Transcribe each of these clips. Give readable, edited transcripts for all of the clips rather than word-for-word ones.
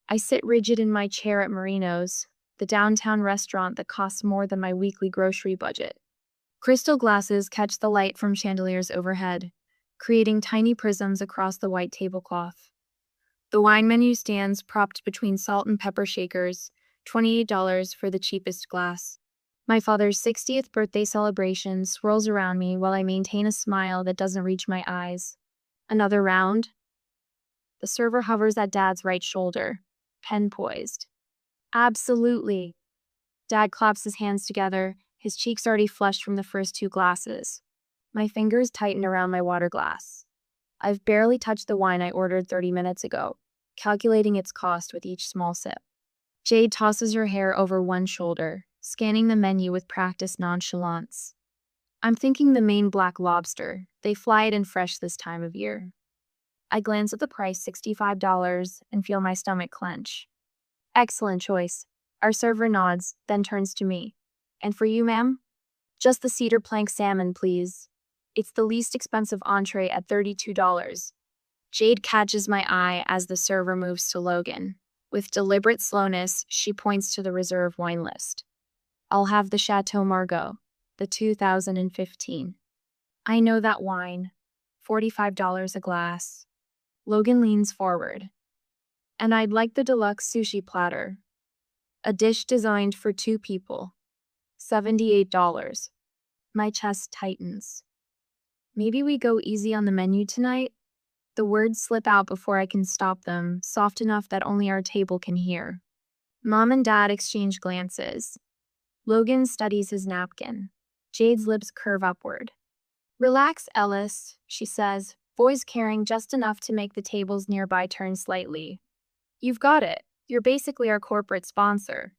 I sit rigid in my chair at Marino's, the downtown restaurant that costs more than my weekly grocery budget. Crystal glasses catch the light from chandeliers overhead, creating tiny prisms across the white tablecloth. The wine menu stands propped between salt and pepper shakers, $28 for the cheapest glass. My father's 60th birthday celebration swirls around me while I maintain a smile that doesn't reach my eyes. Another round? The server hovers at Dad's right shoulder, pen poised. Absolutely. Dad claps his hands together, his cheeks already flushed from the first two glasses. My fingers tighten around my water glass. I've barely touched the wine I ordered 30 minutes ago, calculating its cost with each small sip. Jade tosses her hair over one shoulder, scanning the menu with practiced nonchalance. I'm thinking the Maine black lobster. They fly it in fresh this time of year. I glance at the price, $65, and feel my stomach clench. Excellent choice. Our server nods, then turns to me. And for you, ma'am? Just the cedar plank salmon, please. It's the least expensive entree at $32. Jade catches my eye as the server moves to Logan. With deliberate slowness, she points to the reserve wine list. I'll have the Chateau Margaux, the 2015. I know that wine. $45 a glass. Logan leans forward. And I'd like the deluxe sushi platter. A dish designed for 2 people. $78. My chest tightens. Maybe we go easy on the menu tonight? The words slip out before I can stop them, soft enough that only our table can hear. Mom and Dad exchange glances. Logan studies his napkin. Jade's lips curve upward. Relax, Ellis, she says, voice carrying just enough to make the tables nearby turn slightly. You've got it. You're basically our corporate sponsor.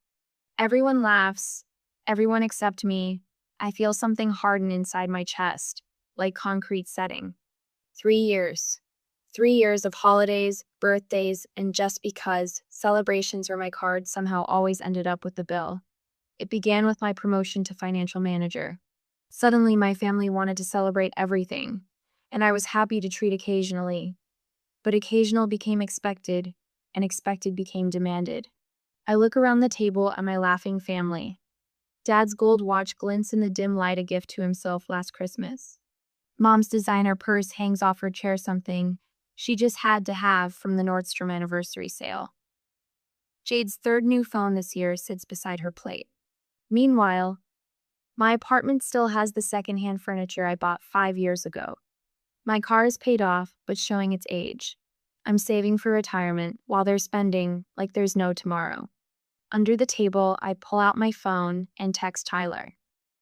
Everyone laughs. Everyone except me. I feel something harden inside my chest, like concrete setting. 3 years. 3 years of holidays, birthdays, and just because celebrations were my card somehow always ended up with the bill. It began with my promotion to financial manager. Suddenly, my family wanted to celebrate everything, and I was happy to treat occasionally. But occasional became expected, and expected became demanded. I look around the table at my laughing family. Dad's gold watch glints in the dim light, a gift to himself last Christmas. Mom's designer purse hangs off her chair, something she just had to have from the Nordstrom anniversary sale. Jade's third new phone this year sits beside her plate. Meanwhile, my apartment still has the secondhand furniture I bought 5 years ago. My car is paid off, but showing its age. I'm saving for retirement while they're spending like there's no tomorrow. Under the table, I pull out my phone and text Tyler.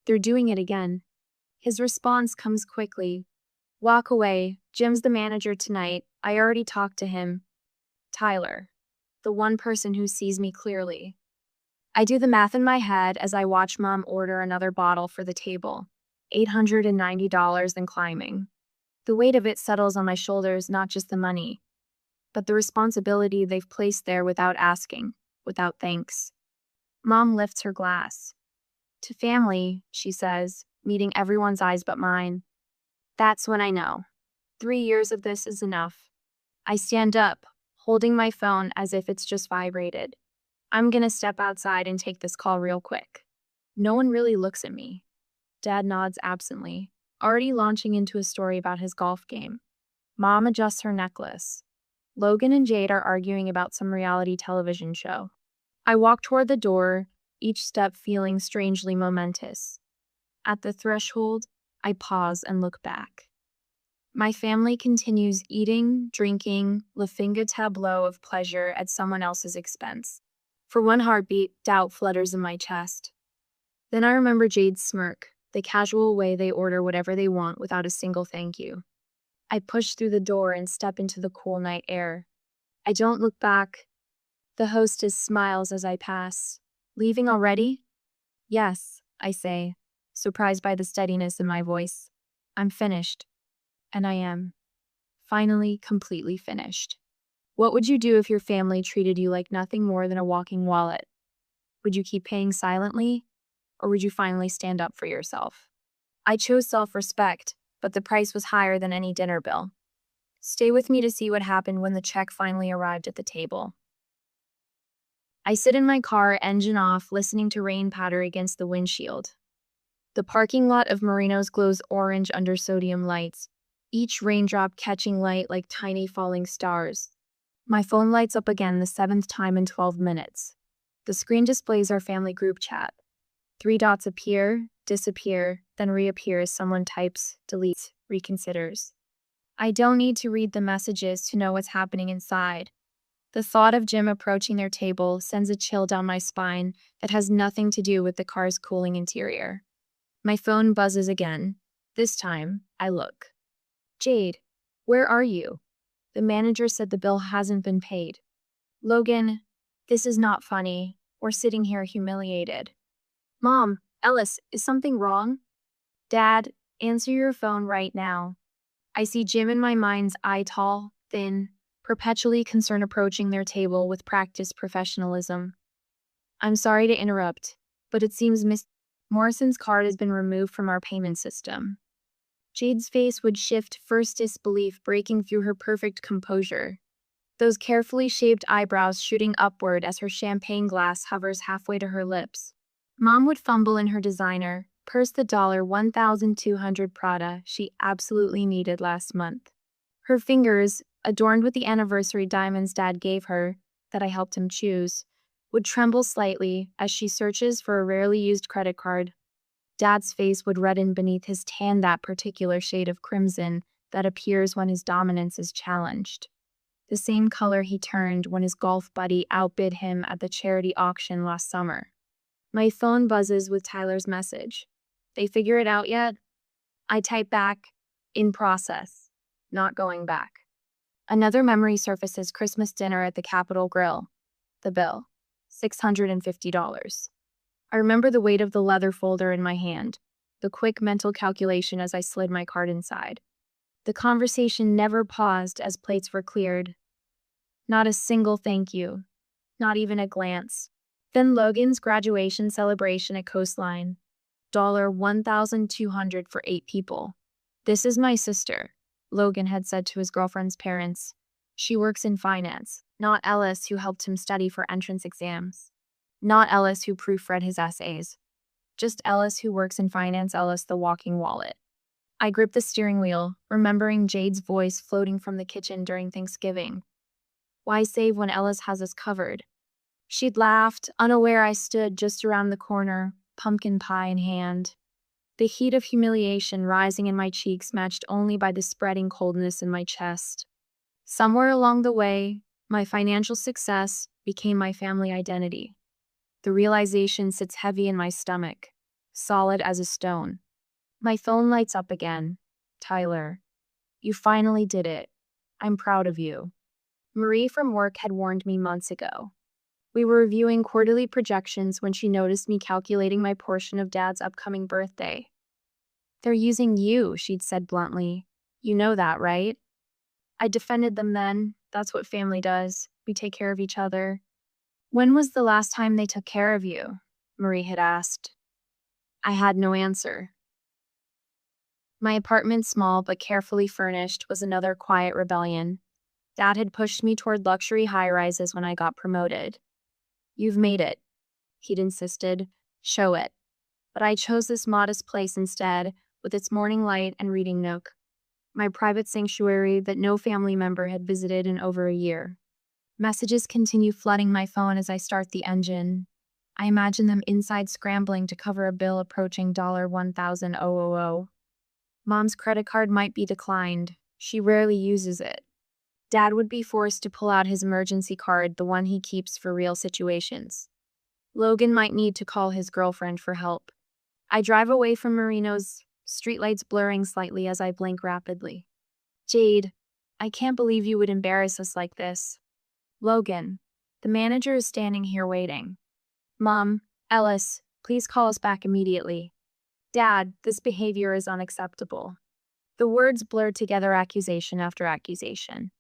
They're doing it again. His response comes quickly. Walk away. Jim's the manager tonight. I already talked to him. Tyler, the one person who sees me clearly. I do the math in my head as I watch Mom order another bottle for the table. $890 and climbing. The weight of it settles on my shoulders, not just the money, but the responsibility they've placed there without asking, without thanks. Mom lifts her glass. To family, she says, meeting everyone's eyes but mine. That's when I know. 3 years of this is enough. I stand up, holding my phone as if it's just vibrated. I'm gonna step outside and take this call real quick. No one really looks at me. Dad nods absently, already launching into a story about his golf game. Mom adjusts her necklace. Logan and Jade are arguing about some reality television show. I walk toward the door, each step feeling strangely momentous. At the threshold, I pause and look back. My family continues eating, drinking, la finga tableau of pleasure at someone else's expense. For one heartbeat, doubt flutters in my chest. Then I remember Jade's smirk, the casual way they order whatever they want without a single thank you. I push through the door and step into the cool night air. I don't look back. The hostess smiles as I pass. Leaving already? Yes, I say, surprised by the steadiness in my voice. I'm finished. And I am. Finally, completely finished. What would you do if your family treated you like nothing more than a walking wallet? Would you keep paying silently? Or would you finally stand up for yourself? I chose self-respect, but the price was higher than any dinner bill. Stay with me to see what happened when the check finally arrived at the table. I sit in my car, engine off, listening to rain patter against the windshield. The parking lot of Marino's glows orange under sodium lights, each raindrop catching light like tiny falling stars. My phone lights up again the seventh time in 12 minutes. The screen displays our family group chat. 3 dots appear, disappear, then reappear as someone types, deletes, reconsiders. I don't need to read the messages to know what's happening inside. The thought of Jim approaching their table sends a chill down my spine that has nothing to do with the car's cooling interior. My phone buzzes again. This time, I look. Jade, where are you? The manager said the bill hasn't been paid. Logan, this is not funny. We're sitting here humiliated. Mom, Ellis, is something wrong? Dad, answer your phone right now. I see Jim in my mind's eye, tall, thin, perpetually concerned, approaching their table with practiced professionalism. I'm sorry to interrupt, but it seems Morrison's card has been removed from our payment system. Jade's face would shift, first disbelief breaking through her perfect composure, those carefully shaped eyebrows shooting upward as her champagne glass hovers halfway to her lips. Mom would fumble in her designer, purse the $1,200 Prada she absolutely needed last month. Her fingers, adorned with the anniversary diamonds Dad gave her, that I helped him choose, would tremble slightly as she searches for a rarely used credit card. Dad's face would redden beneath his tan, that particular shade of crimson that appears when his dominance is challenged. The same color he turned when his golf buddy outbid him at the charity auction last summer. My phone buzzes with Tyler's message. They figure it out yet? I type back, in process, not going back. Another memory surfaces: Christmas dinner at the Capitol Grill. The bill, $650. I remember the weight of the leather folder in my hand, the quick mental calculation as I slid my card inside. The conversation never paused as plates were cleared. Not a single thank you, not even a glance. Then Logan's graduation celebration at Coastline. $1,200 for 8 people. This is my sister, Logan had said to his girlfriend's parents. She works in finance, not Ellis, who helped him study for entrance exams. Not Ellis, who proofread his essays. Just Ellis, who works in finance, Ellis, the walking wallet. I gripped the steering wheel, remembering Jade's voice floating from the kitchen during Thanksgiving. Why save when Ellis has us covered? She'd laughed, unaware I stood just around the corner, pumpkin pie in hand. The heat of humiliation rising in my cheeks, matched only by the spreading coldness in my chest. Somewhere along the way, my financial success became my family identity. The realization sits heavy in my stomach, solid as a stone. My phone lights up again. Tyler, you finally did it. I'm proud of you. Marie from work had warned me months ago. We were reviewing quarterly projections when she noticed me calculating my portion of Dad's upcoming birthday. They're using you, she'd said bluntly. You know that, right? I defended them then. That's what family does. We take care of each other. When was the last time they took care of you? Marie had asked. I had no answer. My apartment, small but carefully furnished, was another quiet rebellion. Dad had pushed me toward luxury high-rises when I got promoted. You've made it, he'd insisted. Show it. But I chose this modest place instead, with its morning light and reading nook. My private sanctuary that no family member had visited in over a year. Messages continue flooding my phone as I start the engine. I imagine them inside scrambling to cover a bill approaching $1,000. Mom's credit card might be declined. She rarely uses it. Dad would be forced to pull out his emergency card, the one he keeps for real situations. Logan might need to call his girlfriend for help. I drive away from Marino's, streetlights blurring slightly as I blink rapidly. Jade, I can't believe you would embarrass us like this. Logan, the manager is standing here waiting. Mom, Ellis, please call us back immediately. Dad, this behavior is unacceptable. The words blurred together, accusation after accusation.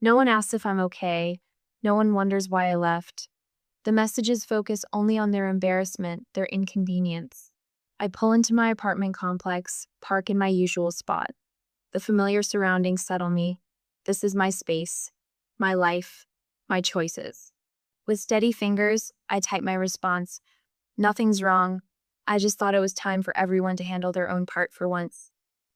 No one asks if I'm okay. No one wonders why I left. The messages focus only on their embarrassment, their inconvenience. I pull into my apartment complex, park in my usual spot. The familiar surroundings settle me. This is my space, my life, my choices. With steady fingers, I type my response. Nothing's wrong. I just thought it was time for everyone to handle their own part for once.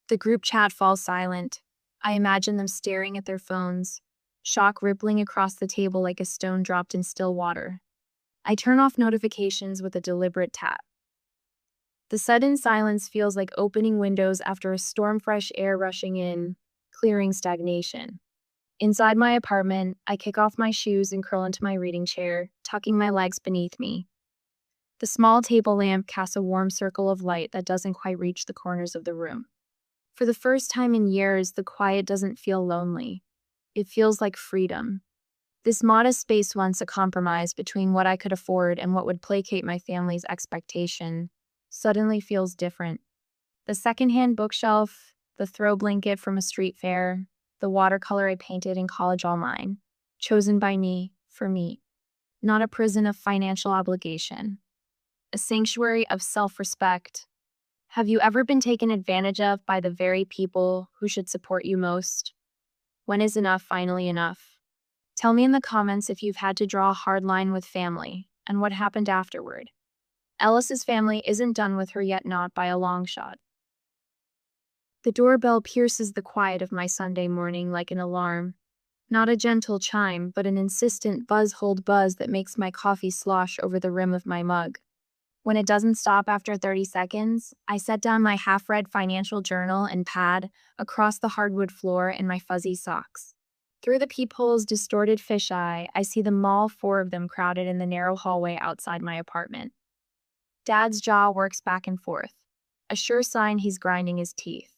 The group chat falls silent. I imagine them staring at their phones, shock rippling across the table like a stone dropped in still water. I turn off notifications with a deliberate tap. The sudden silence feels like opening windows after a storm, fresh air rushing in, clearing stagnation. Inside my apartment, I kick off my shoes and curl into my reading chair, tucking my legs beneath me. The small table lamp casts a warm circle of light that doesn't quite reach the corners of the room. For the first time in years, the quiet doesn't feel lonely. It feels like freedom. This modest space, once a compromise between what I could afford and what would placate my family's expectation, suddenly feels different. The secondhand bookshelf, the throw blanket from a street fair, the watercolor I painted in college, all mine, chosen by me, for me. Not a prison of financial obligation. A sanctuary of self-respect. Have you ever been taken advantage of by the very people who should support you most? When is enough finally enough? Tell me in the comments if you've had to draw a hard line with family and what happened afterward. Ellis's family isn't done with her yet, not by a long shot. The doorbell pierces the quiet of my Sunday morning like an alarm. Not a gentle chime, but an insistent buzz-hold buzz that makes my coffee slosh over the rim of my mug. When it doesn't stop after 30 seconds, I set down my half-read financial journal and pad across the hardwood floor in my fuzzy socks. Through the peephole's distorted fisheye, I see them all, 4 of them, crowded in the narrow hallway outside my apartment. Dad's jaw works back and forth, a sure sign he's grinding his teeth.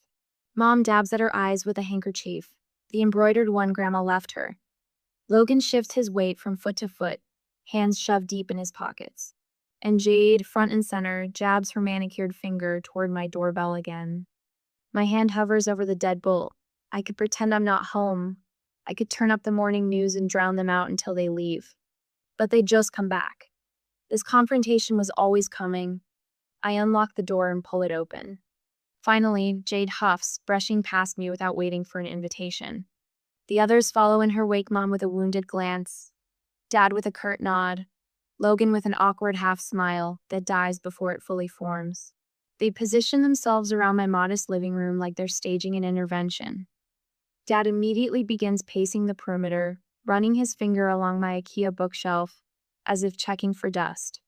Mom dabs at her eyes with a handkerchief, the embroidered one Grandma left her. Logan shifts his weight from foot to foot, hands shoved deep in his pockets. And Jade, front and center, jabs her manicured finger toward my doorbell again. My hand hovers over the deadbolt. I could pretend I'm not home. I could turn up the morning news and drown them out until they leave. But they just come back. This confrontation was always coming. I unlock the door and pull it open. Finally, Jade huffs, brushing past me without waiting for an invitation. The others follow in her wake, Mom with a wounded glance, Dad with a curt nod, Logan with an awkward half-smile that dies before it fully forms. They position themselves around my modest living room like they're staging an intervention. Dad immediately begins pacing the perimeter, running his finger along my IKEA bookshelf, as if checking for dust.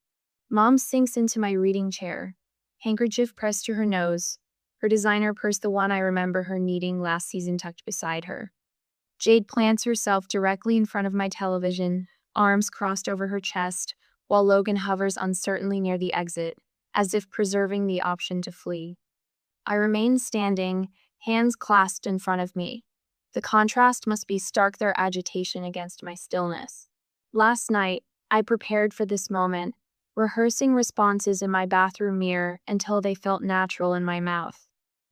Mom sinks into my reading chair, handkerchief pressed to her nose, her designer purse, the one I remember her needing last season, tucked beside her. Jade plants herself directly in front of my television, arms crossed over her chest, while Logan hovers uncertainly near the exit, as if preserving the option to flee. I remain standing, hands clasped in front of me. The contrast must be stark, their agitation against my stillness. Last night, I prepared for this moment, rehearsing responses in my bathroom mirror until they felt natural in my mouth.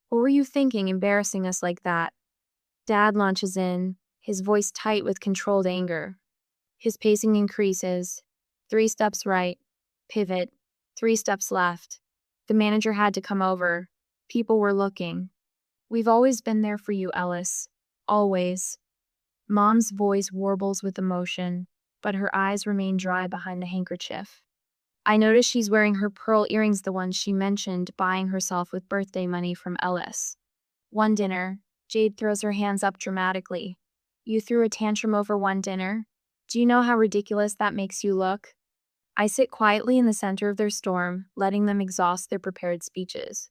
What were you thinking, embarrassing us like that? Dad launches in, his voice tight with controlled anger. His pacing increases. 3 steps right. Pivot. 3 steps left. The manager had to come over. People were looking. We've always been there for you, Ellis. Always. Mom's voice warbles with emotion, but her eyes remain dry behind the handkerchief. I notice she's wearing her pearl earrings, the ones she mentioned buying herself with birthday money from Ellis. One dinner. Jade throws her hands up dramatically. You threw a tantrum over one dinner? Do you know how ridiculous that makes you look? I sit quietly in the center of their storm, letting them exhaust their prepared speeches.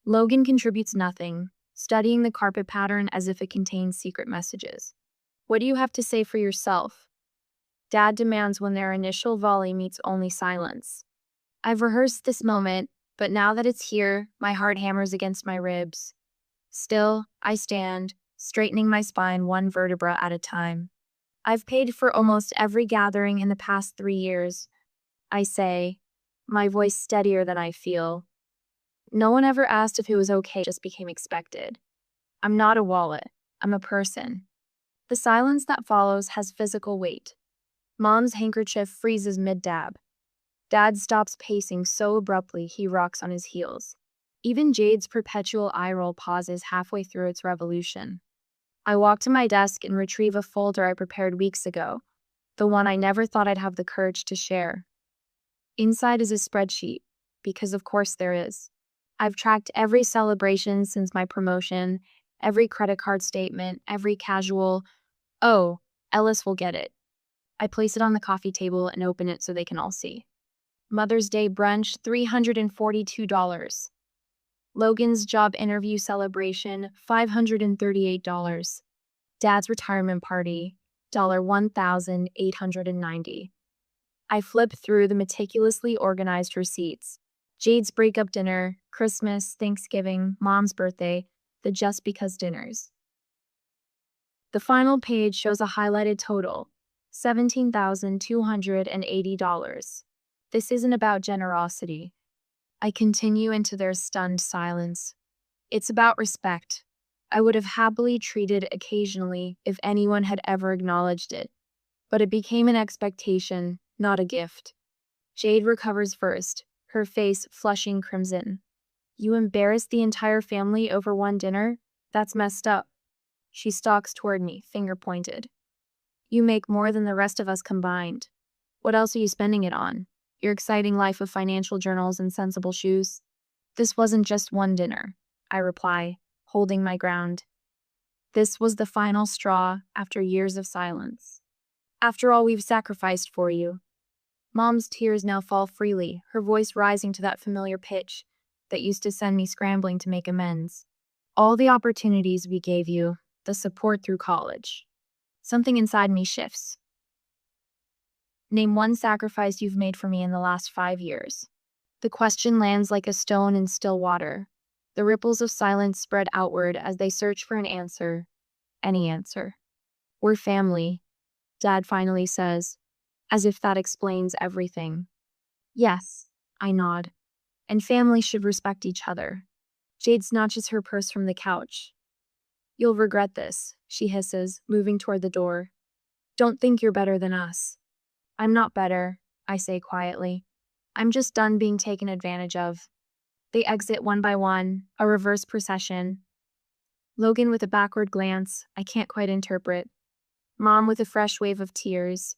Logan contributes nothing, studying the carpet pattern as if it contains secret messages. What do you have to say for yourself? Dad demands when their initial volley meets only silence. I've rehearsed this moment, but now that it's here, my heart hammers against my ribs. Still, I stand, straightening my spine one vertebra at a time. I've paid for almost every gathering in the past 3 years. I say, my voice steadier than I feel. No one ever asked if it was okay, just became expected. I'm not a wallet. I'm a person. The silence that follows has physical weight. Mom's handkerchief freezes mid-dab. Dad stops pacing so abruptly he rocks on his heels. Even Jade's perpetual eye roll pauses halfway through its revolution. I walk to my desk and retrieve a folder I prepared weeks ago. the one I never thought I'd have the courage to share. Inside is a spreadsheet, because of course there is. I've tracked every celebration since my promotion, every credit card statement, every casual, "Oh, Ellis will get it." I place it on the coffee table and open it so they can all see. Mother's Day brunch, $342. Logan's job interview celebration, $538. Dad's retirement party, $1,890. I flip through the meticulously organized receipts. Jade's breakup dinner, Christmas, Thanksgiving, Mom's birthday, the just because dinners. The final page shows a highlighted total, $17,280. This isn't about generosity. I continue into their stunned silence. It's about respect. I would have happily treated occasionally if anyone had ever acknowledged it. But it became an expectation, not a gift. Jade recovers first, her face flushing crimson. You embarrassed the entire family over one dinner? That's messed up. She stalks toward me, finger pointed. You make more than the rest of us combined. What else are you spending it on? Your exciting life of financial journals and sensible shoes? This wasn't just one dinner, I reply, holding my ground. This was the final straw after years of silence. After all we've sacrificed for you. Mom's tears now fall freely, her voice rising to that familiar pitch that used to send me scrambling to make amends. All the opportunities we gave you, the support through college. Something inside me shifts. Name one sacrifice you've made for me in the last 5 years. The question lands like a stone in still water. The ripples of silence spread outward as they search for an answer. Any answer. We're family, Dad finally says, as if that explains everything. Yes, I nod. And family should respect each other. Jade snatches her purse from the couch. You'll regret this, she hisses, moving toward the door. Don't think you're better than us. I'm not better, I say quietly. I'm just done being taken advantage of. They exit one by one, a reverse procession. Logan with a backward glance, I can't quite interpret. Mom with a fresh wave of tears.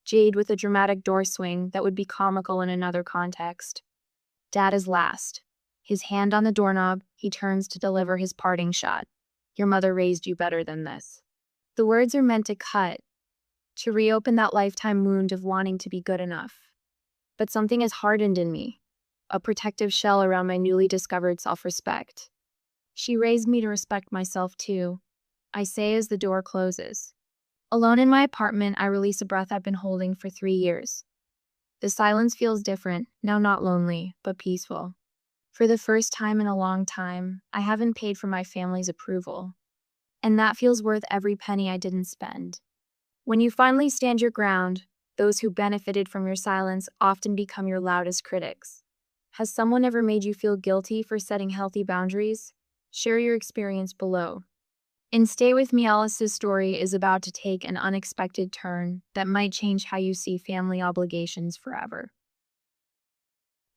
Jade with a dramatic door swing that would be comical in another context. Dad is last. His hand on the doorknob, he turns to deliver his parting shot. Your mother raised you better than this. The words are meant to cut, to reopen that lifetime wound of wanting to be good enough. But something has hardened in me, a protective shell around my newly discovered self-respect. She raised me to respect myself too, I say as the door closes. Alone in my apartment, I release a breath I've been holding for 3 years. The silence feels different, now not lonely, but peaceful. For the first time in a long time, I haven't paid for my family's approval. And that feels worth every penny I didn't spend. When you finally stand your ground, those who benefited from your silence often become your loudest critics. Has someone ever made you feel guilty for setting healthy boundaries? Share your experience below. In Stay With Me, Alice's story is about to take an unexpected turn that might change how you see family obligations forever.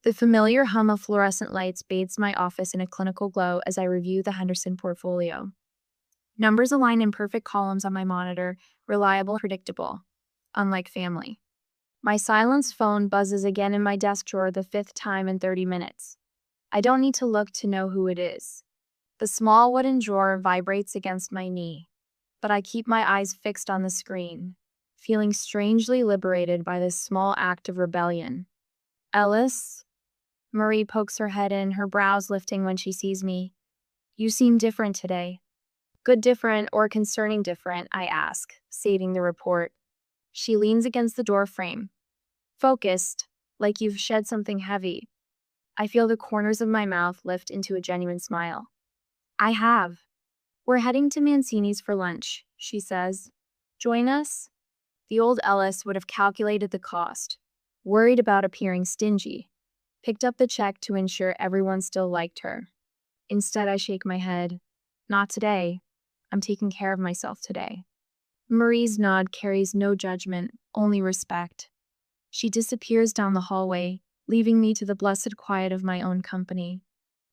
The familiar hum of fluorescent lights bathes my office in a clinical glow as I review the Henderson portfolio. Numbers align in perfect columns on my monitor, reliable, predictable, unlike family. My silenced phone buzzes again in my desk drawer the 5th time in 30 minutes. I don't need to look to know who it is. The small wooden drawer vibrates against my knee, but I keep my eyes fixed on the screen, feeling strangely liberated by this small act of rebellion. Ellis? Marie pokes her head in, her brows lifting when she sees me. You seem different today. Good different or concerning different, I ask, saving the report. She leans against the door frame. Focused, like you've shed something heavy. I feel the corners of my mouth lift into a genuine smile. I have. We're heading to Mancini's for lunch, she says. Join us? The old Ellis would have calculated the cost, worried about appearing stingy, picked up the check to ensure everyone still liked her. Instead, I shake my head. Not today. I'm taking care of myself today. Marie's nod carries no judgment, only respect. She disappears down the hallway, leaving me to the blessed quiet of my own company.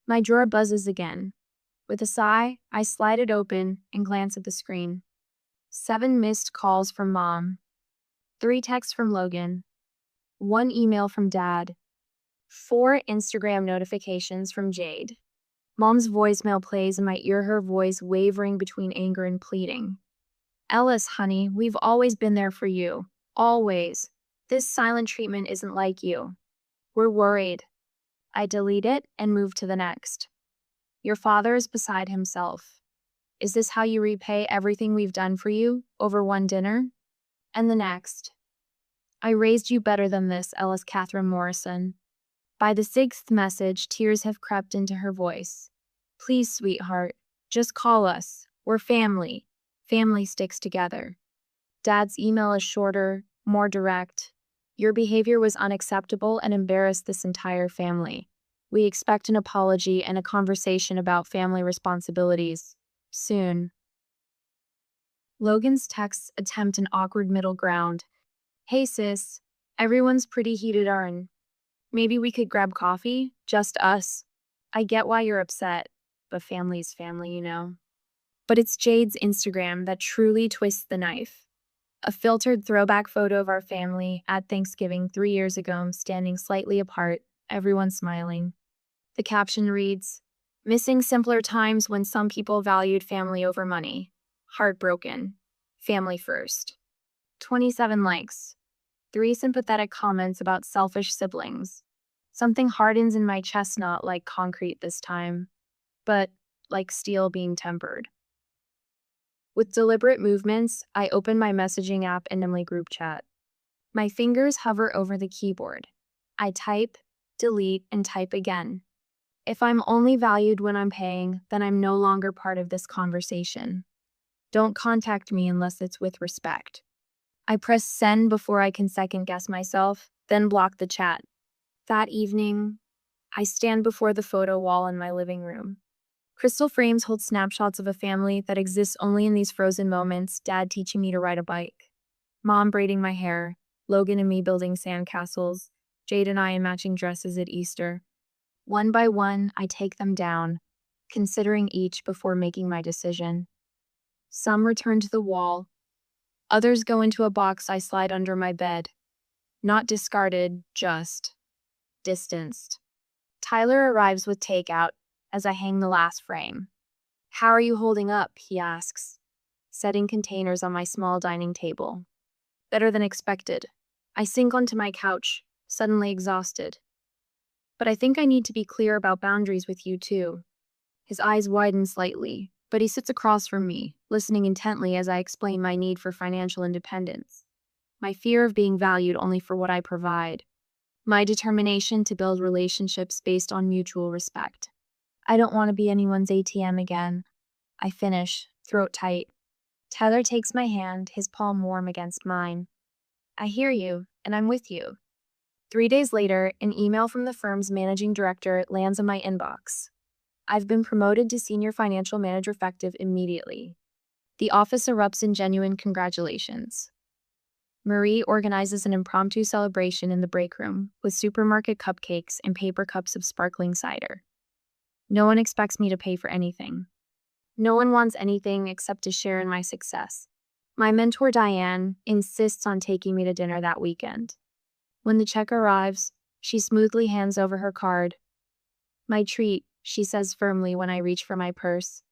My drawer buzzes again. With a sigh, I slide it open and glance at the screen. 7 missed calls from Mom. 3 texts from Logan, 1 email from Dad, 4 Instagram notifications from Jade. Mom's voicemail plays and I hear her voice wavering between anger and pleading. Ellis, honey, we've always been there for you. Always. This silent treatment isn't like you. We're worried. I delete it and move to the next. Your father is beside himself. Is this how you repay everything we've done for you over one dinner? And the next. I raised you better than this, Ellis Catherine Morrison. By the 6th message, tears have crept into her voice. Please, sweetheart, just call us. We're family. Family sticks together. Dad's email is shorter, more direct. Your behavior was unacceptable and embarrassed this entire family. We expect an apology and a conversation about family responsibilities. Soon. Logan's texts attempt an awkward middle ground. Hey sis, everyone's pretty heated on. Maybe we could grab coffee? Just us. I get why you're upset, but family's family, you know. But it's Jade's Instagram that truly twists the knife. A filtered throwback photo of our family at Thanksgiving 3 years ago, standing slightly apart, everyone smiling. The caption reads, "Missing simpler times when some people valued family over money. Heartbroken. Family first." 27 likes. 3 sympathetic comments about selfish siblings. Something hardens in my chest, not like concrete this time, but like steel being tempered. With deliberate movements, I open my messaging app and Emily group chat. My fingers hover over the keyboard. I type, delete, and type again. If I'm only valued when I'm paying, then I'm no longer part of this conversation. Don't contact me unless it's with respect. I press send before I can second-guess myself, then block the chat. That evening, I stand before the photo wall in my living room. Crystal frames hold snapshots of a family that exists only in these frozen moments, Dad teaching me to ride a bike, Mom braiding my hair, Logan and me building sandcastles, Jade and I in matching dresses at Easter. One by one, I take them down, considering each before making my decision. Some return to the wall. Others go into a box I slide under my bed. Not discarded, just distanced. Tyler arrives with takeout as I hang the last frame. "How are you holding up?" he asks, setting containers on my small dining table. "Better than expected." I sink onto my couch, suddenly exhausted. "But I think I need to be clear about boundaries with you too." His eyes widen slightly, but he sits across from me, listening intently as I explain my need for financial independence, my fear of being valued only for what I provide, my determination to build relationships based on mutual respect. I don't want to be anyone's ATM again. I finish, throat tight. Tyler takes my hand, his palm warm against mine. "I hear you, and I'm with you." 3 days later, an email from the firm's managing director lands in my inbox. I've been promoted to senior financial manager effective immediately. The office erupts in genuine congratulations. Marie organizes an impromptu celebration in the break room with supermarket cupcakes and paper cups of sparkling cider. No one expects me to pay for anything. No one wants anything except to share in my success. My mentor, Diane, insists on taking me to dinner that weekend. When the check arrives, she smoothly hands over her card. "My treat," she says firmly when I reach for my purse.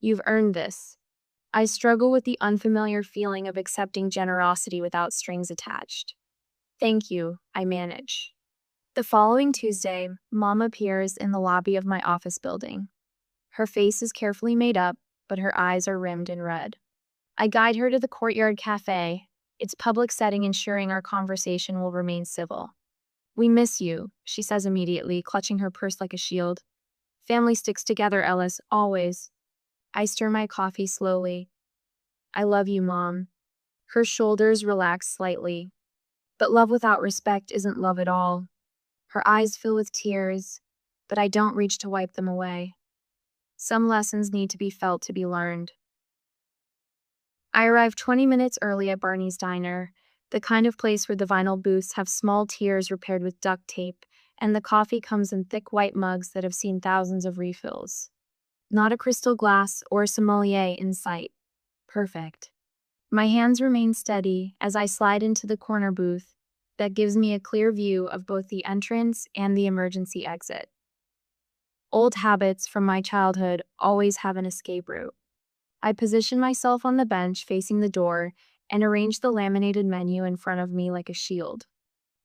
"You've earned this." I struggle with the unfamiliar feeling of accepting generosity without strings attached. "Thank you," I manage. The following Tuesday, Mom appears in the lobby of my office building. Her face is carefully made up, but her eyes are rimmed in red. I guide her to the Courtyard Cafe, its public setting ensuring our conversation will remain civil. "We miss you," she says immediately, clutching her purse like a shield. "Family sticks together, Ellis, always." I stir my coffee slowly. "I love you, Mom." Her shoulders relax slightly. But love without respect isn't love at all. Her eyes fill with tears, but I don't reach to wipe them away. Some lessons need to be felt to be learned. I arrive 20 minutes early at Barney's Diner, the kind of place where the vinyl booths have small tiers repaired with duct tape, and the coffee comes in thick white mugs that have seen thousands of refills. Not a crystal glass or a sommelier in sight. Perfect. My hands remain steady as I slide into the corner booth that gives me a clear view of both the entrance and the emergency exit. Old habits from my childhood always have an escape route. I position myself on the bench facing the door and arrange the laminated menu in front of me like a shield.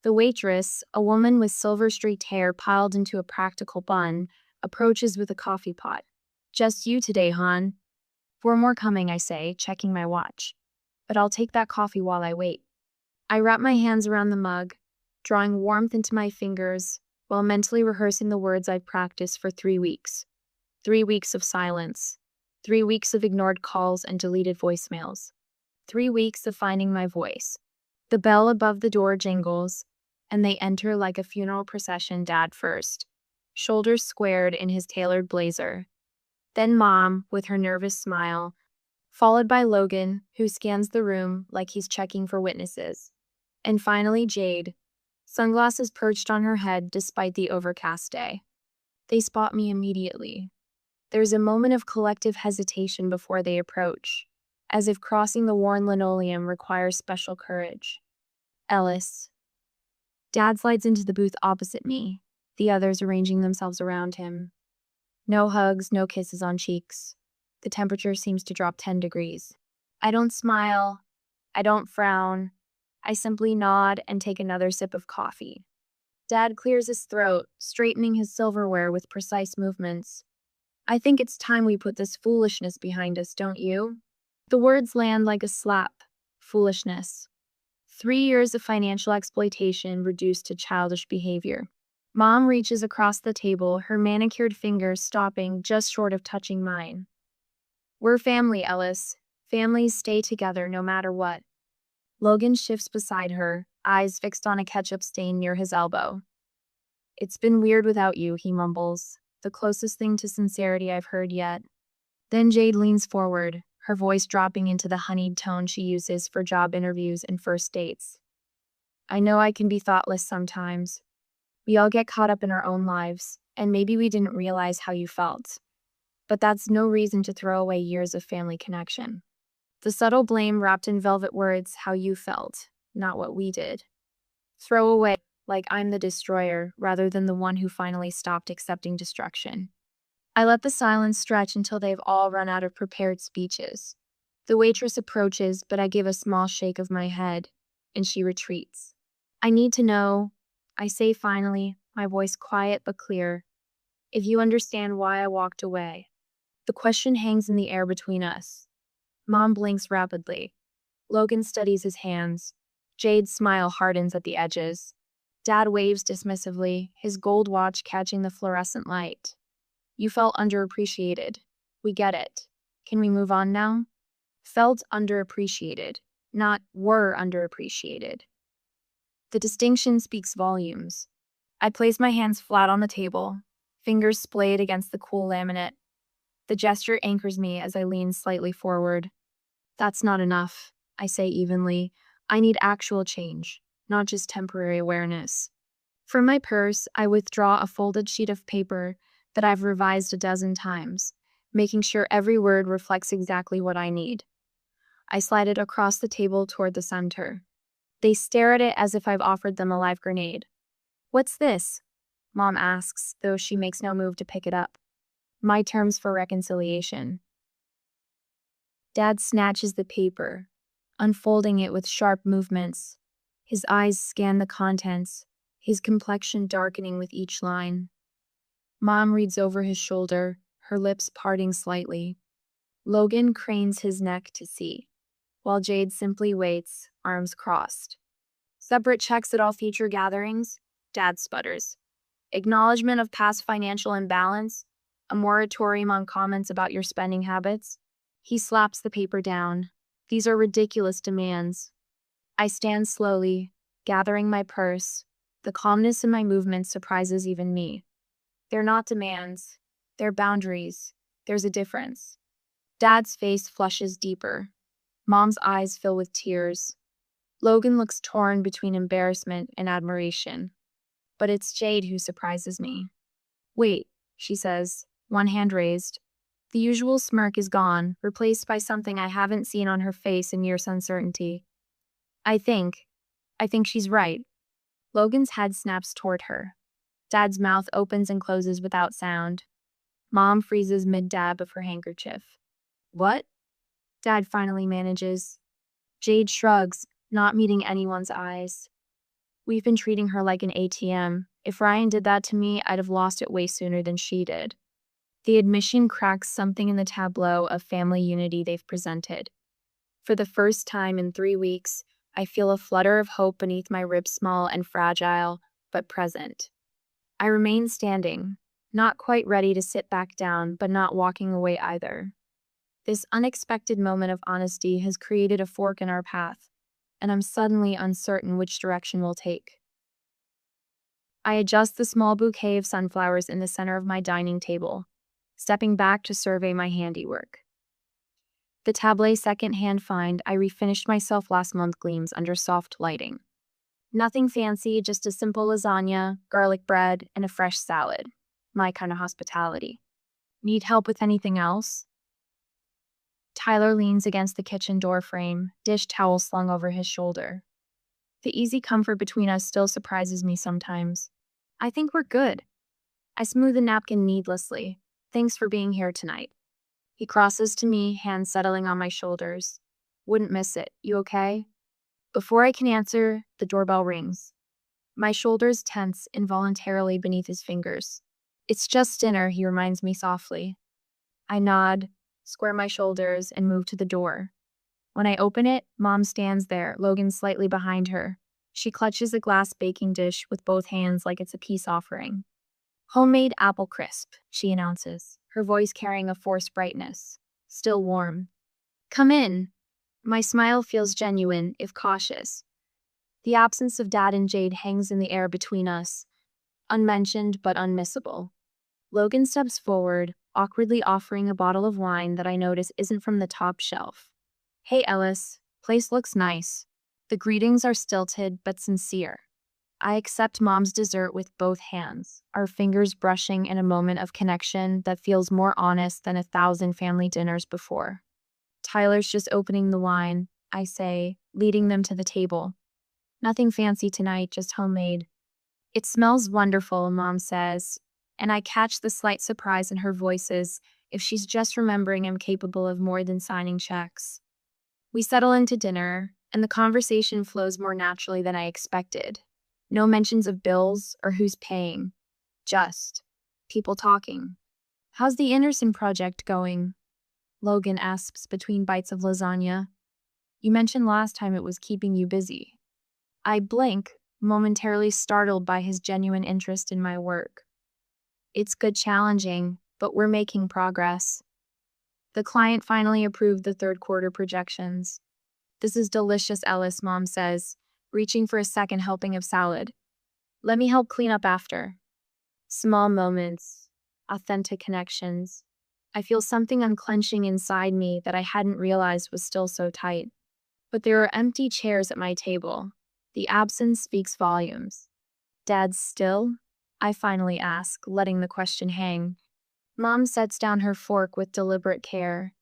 The waitress, a woman with silver-streaked hair piled into a practical bun, approaches with a coffee pot. "Just you today, hon." "Four more coming," I say, checking my watch. "But I'll take that coffee while I wait." I wrap my hands around the mug, drawing warmth into my fingers while mentally rehearsing the words I've practiced for 3 weeks. 3 weeks of silence. 3 weeks of ignored calls and deleted voicemails. 3 weeks of finding my voice. The bell above the door jingles, and they enter like a funeral procession, Dad first, shoulders squared in his tailored blazer. Then Mom, with her nervous smile, followed by Logan, who scans the room like he's checking for witnesses. And finally Jade, sunglasses perched on her head despite the overcast day. They spot me immediately. There's a moment of collective hesitation before they approach, as if crossing the worn linoleum requires special courage. Ellis. Dad slides into the booth opposite me, the others arranging themselves around him. No hugs, no kisses on cheeks. The temperature seems to drop 10 degrees. I don't smile. I don't frown. I simply nod and take another sip of coffee. Dad clears his throat, straightening his silverware with precise movements. "I think it's time we put this foolishness behind us, don't you?" The words land like a slap. Foolishness. 3 years of financial exploitation reduced to childish behavior. Mom reaches across the table, her manicured fingers stopping just short of touching mine. "We're family, Ellis. Families stay together no matter what." Logan shifts beside her, eyes fixed on a ketchup stain near his elbow. "It's been weird without you," he mumbles, the closest thing to sincerity I've heard yet. Then Jade leans forward, her voice dropping into the honeyed tone she uses for job interviews and first dates. "I know I can be thoughtless sometimes. We all get caught up in our own lives, and maybe we didn't realize how you felt. But that's no reason to throw away years of family connection." The subtle blame wrapped in velvet words, "how you felt, not what we did." Throw away, like I'm the destroyer, rather than the one who finally stopped accepting destruction. I let the silence stretch until they've all run out of prepared speeches. The waitress approaches, but I give a small shake of my head, and she retreats. "I need to know," I say finally, my voice quiet but clear, "if you understand why I walked away." The question hangs in the air between us. Mom blinks rapidly. Logan studies his hands. Jade's smile hardens at the edges. Dad waves dismissively, his gold watch catching the fluorescent light. "You felt underappreciated. We get it. Can we move on now?" Felt underappreciated, not were underappreciated. The distinction speaks volumes. I place my hands flat on the table, fingers splayed against the cool laminate. The gesture anchors me as I lean slightly forward. "That's not enough," I say evenly. "I need actual change, not just temporary awareness." From my purse, I withdraw a folded sheet of paper that I've revised a dozen times, making sure every word reflects exactly what I need. I slide it across the table toward the center. They stare at it as if I've offered them a live grenade. "What's this?" Mom asks, though she makes no move to pick it up. "My terms for reconciliation." Dad snatches the paper, unfolding it with sharp movements. His eyes scan the contents, his complexion darkening with each line. Mom reads over his shoulder, her lips parting slightly. Logan cranes his neck to see, while Jade simply waits, arms crossed. "Separate checks at all future gatherings?" Dad sputters. "Acknowledgement of past financial imbalance? A moratorium on comments about your spending habits?" He slaps the paper down. "These are ridiculous demands." I stand slowly, gathering my purse. The calmness in my movements surprises even me. "They're not demands. They're boundaries. There's a difference." Dad's face flushes deeper. Mom's eyes fill with tears. Logan looks torn between embarrassment and admiration. But it's Jade who surprises me. "Wait," she says, one hand raised. The usual smirk is gone, replaced by something I haven't seen on her face in years uncertainty. I think. I think she's right. Logan's head snaps toward her. Dad's mouth opens and closes without sound. Mom freezes mid-dab of her handkerchief. What? Dad finally manages. Jade shrugs, not meeting anyone's eyes. We've been treating her like an ATM. If Ryan did that to me, I'd have lost it way sooner than she did. The admission cracks something in the tableau of family unity they've presented. For the first time in 3 weeks, I feel a flutter of hope beneath my ribs, small and fragile, but present. I remain standing, not quite ready to sit back down, but not walking away either. This unexpected moment of honesty has created a fork in our path, and I'm suddenly uncertain which direction we'll take. I adjust the small bouquet of sunflowers in the center of my dining table, stepping back to survey my handiwork. The tableau second-hand find I refinished myself last month gleams under soft lighting. Nothing fancy, just a simple lasagna, garlic bread, and a fresh salad. My kind of hospitality. Need help with anything else? Tyler leans against the kitchen door frame, dish towel slung over his shoulder. The easy comfort between us still surprises me sometimes. I think we're good. I smooth the napkin needlessly. Thanks for being here tonight. He crosses to me, hands settling on my shoulders. Wouldn't miss it. You okay? Before I can answer, the doorbell rings. My shoulders tense involuntarily beneath his fingers. It's just dinner, he reminds me softly. I nod, square my shoulders, and move to the door. When I open it, Mom stands there, Logan slightly behind her. She clutches a glass baking dish with both hands like it's a peace offering. Homemade apple crisp, she announces, her voice carrying a forced brightness. Still warm. Come in. My smile feels genuine, if cautious. The absence of Dad and Jade hangs in the air between us, unmentioned but unmissable. Logan steps forward, awkwardly offering a bottle of wine that I notice isn't from the top shelf. Hey Ellis, place looks nice. The greetings are stilted but sincere. I accept Mom's dessert with both hands, our fingers brushing in a moment of connection that feels more honest than 1,000 family dinners before. Tyler's just opening the wine, I say, leading them to the table. Nothing fancy tonight, just homemade. It smells wonderful, Mom says, and I catch the slight surprise in her voice as if she's just remembering I'm capable of more than signing checks. We settle into dinner, and the conversation flows more naturally than I expected. No mentions of bills or who's paying. Just people talking. How's the Anderson project going? Logan asks between bites of lasagna. You mentioned last time it was keeping you busy. I blink, momentarily startled by his genuine interest in my work. It's good challenging, but we're making progress. The client finally approved the third quarter projections. This is delicious, Ellis, Mom says, reaching for a second helping of salad. Let me help clean up after. Small moments, authentic connections. I feel something unclenching inside me that I hadn't realized was still so tight. But there are empty chairs at my table. The absence speaks volumes. Dad's still? I finally ask, letting the question hang. Mom sets down her fork with deliberate care.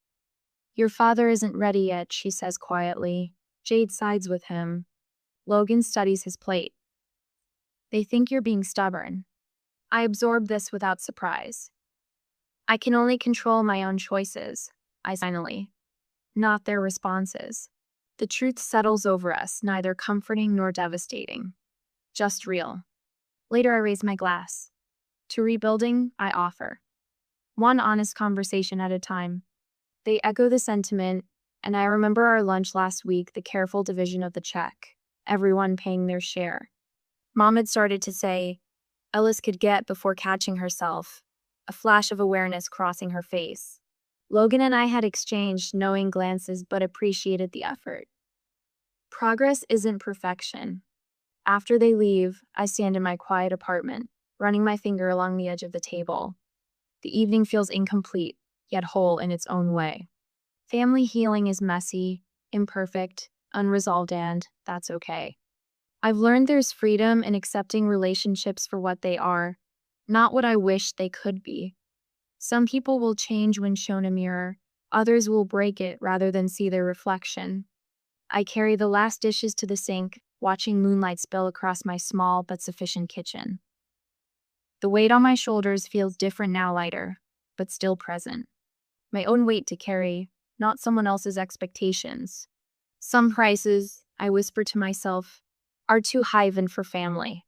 Your father isn't ready yet, she says quietly. Jade sides with him. Logan studies his plate. They think you're being stubborn. I absorb this without surprise. I can only control my own choices, I finally, not their responses. The truth settles over us, neither comforting nor devastating. Just real. Later I raise my glass. To rebuilding, I offer. One honest conversation at a time. They echo the sentiment, and I remember our lunch last week, the careful division of the check, everyone paying their share. Mom had started to say, Ellis could get before catching herself, a flash of awareness crossing her face. Logan and I had exchanged knowing glances but appreciated the effort. Progress isn't perfection. After they leave, I stand in my quiet apartment, running my finger along the edge of the table. The evening feels incomplete, yet whole in its own way. Family healing is messy, imperfect, unresolved, and that's okay. I've learned there's freedom in accepting relationships for what they are, not what I wish they could be. Some people will change when shown a mirror, others will break it rather than see their reflection. I carry the last dishes to the sink, watching moonlight spill across my small but sufficient kitchen. The weight on my shoulders feels different now, lighter, but still present. My own weight to carry, not someone else's expectations. Some prices, I whisper to myself, are too high even for family.